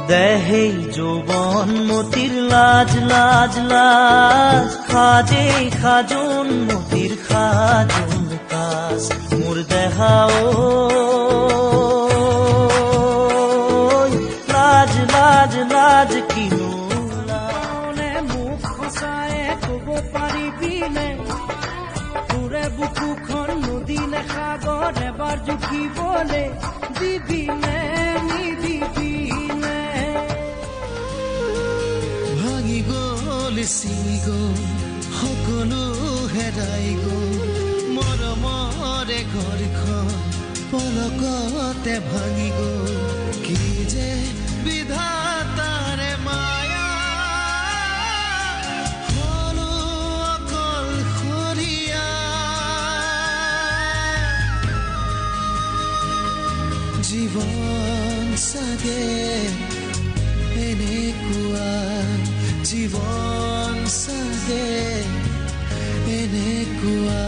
দেহে যৌবন মতির লাজ লাজ লাজ খাজে খাজুন মতির খাজুন কাজ মোর দেহাও লাজ লাজ লাজ কিনো লানে মুখ খসায়ে কব পাৰিবিনে তোৰে বুকুখন নদী নে সাগৰ এবাৰ জুখিবলে দিবিনে নিদিবিনে ভাঙি গ'ল চিঙি গ'ল সকলো হেৰাই গ'ল মৰমৰে ঘৰখন পলকতে ভাঙি গ'ল কি যে বিধাতাৰে মায়া হলো অকলশৰীয়া জীৱন চাগে এনেকুৱা জীৱন চাগে এনেকুৱা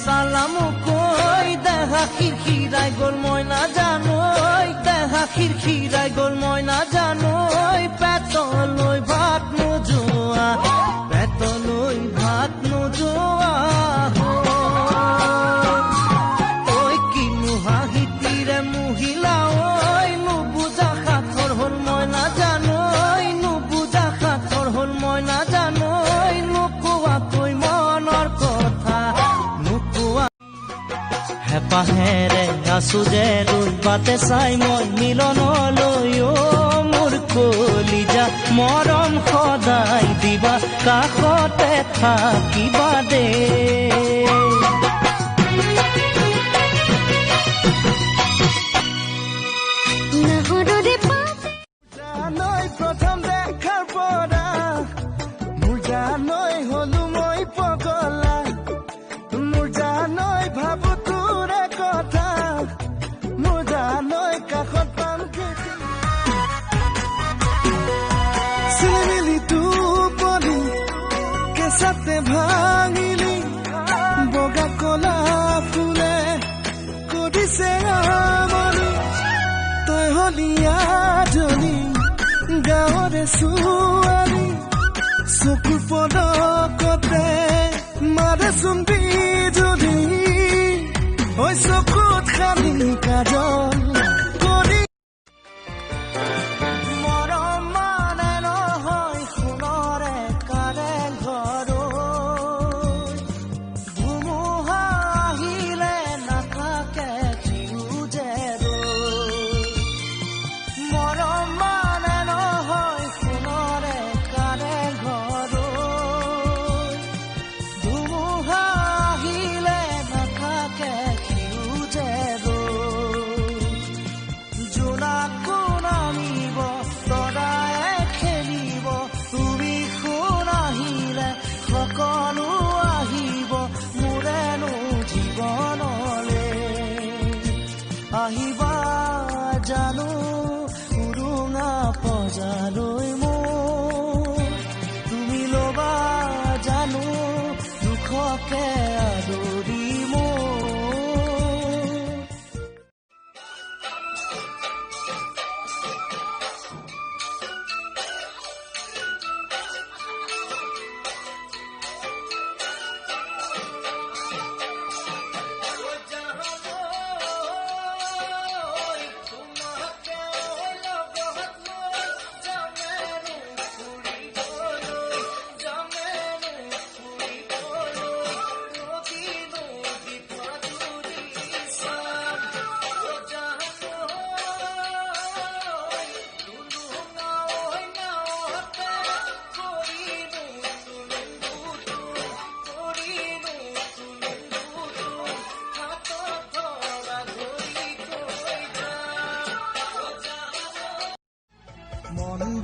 সালামু কই দেহা খিৰখিৰাই গ'ল মই নাজানো দেহা খিৰখিৰাই গ'ল মই নাজানো পেটলৈ ভাত নোযোৱা পেটলৈ ভাত নোযোৱা ঐ কিনো হাঁহিতিৰে মহিলা ঐ নুবুজা সাঁথৰ হ'ল মই নাজানো নুবুজা সাঁথৰ হ'ল মই নাজানো নোকোৱাকৈ মনৰ কথা হেঁপাহেৰে আছো যে ৰৈ বাটে চাই মই মিলনলৈ মোৰ কলিজা মৰম সদায় দিবা কাষতে থাকিবা দে প্ৰথম দেখাৰ পৰা মোৰ জানৈ হলো মই পগলা মোৰ জানৈ ভাবো তোৰে কথা মোৰ জানৈ কাষত পাম চিলিমিলি টোপনি কেঁচাতে ভাঙিলি বগা কলা ফুলে কৰিছে আমনি তই হলি আজলি গাঁৱৰে ছোৱালী চকুৰ পদকতে মাৰেচোন বিজুলী ঐ চকুত খালি কাজল কৰি মৰম মানে নহয় সোণৰে কাৰেং ঘৰ ধুমুহা আহিলে নাথাকে চিউজে মৰম মানে নহয় সোণৰে কাৰেং ঘৰ ধুমুহা আহিলে নাথাকে চিউজে জোনাকো নামিব তৰাই খেলিব তুমি সোণ আহিলে সকলো আহিব মোৰেনো জীৱনলে আহিবা জানো উৰুঙা পজালৈ মোৰ তুমি ল'বা জানো দুখকে আদৰি মোৰ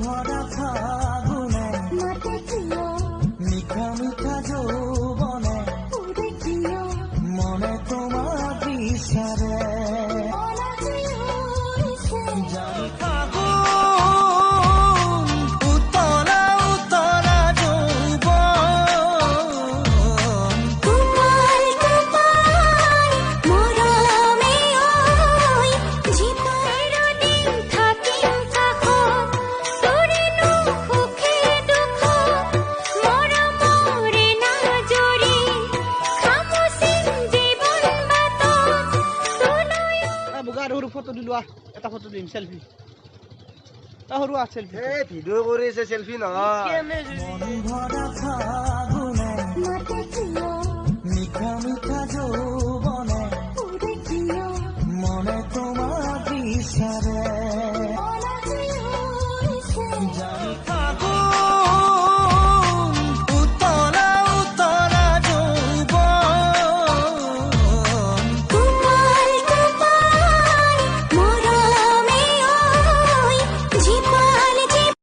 ভরা ফাগুনে মাতে কিয় মিঠা মিঠা যৌবনে উড়ে কিয় মনে তোমার বিচারে অনাজি হৈছে জানি ফাগুন উতলা উতলা যৌবন কোমল কোমল মৰমে ঐ জীবনৰ দিন থাকিম কাষত তোৰেনো সুখে দুখ মৰমৰে নাজৰি খামুচিম জীৱন বাটত তোলৈ বুগা সৰু ফটো দিলো এটা ফটো দিম সেলফি সৰু সেলফি এই ভিডিঅ' কৰিছে সেলফি নহয় মন ভৰা ফাগুনে মাতে কিয় মিঠা মিঠা যৌবনে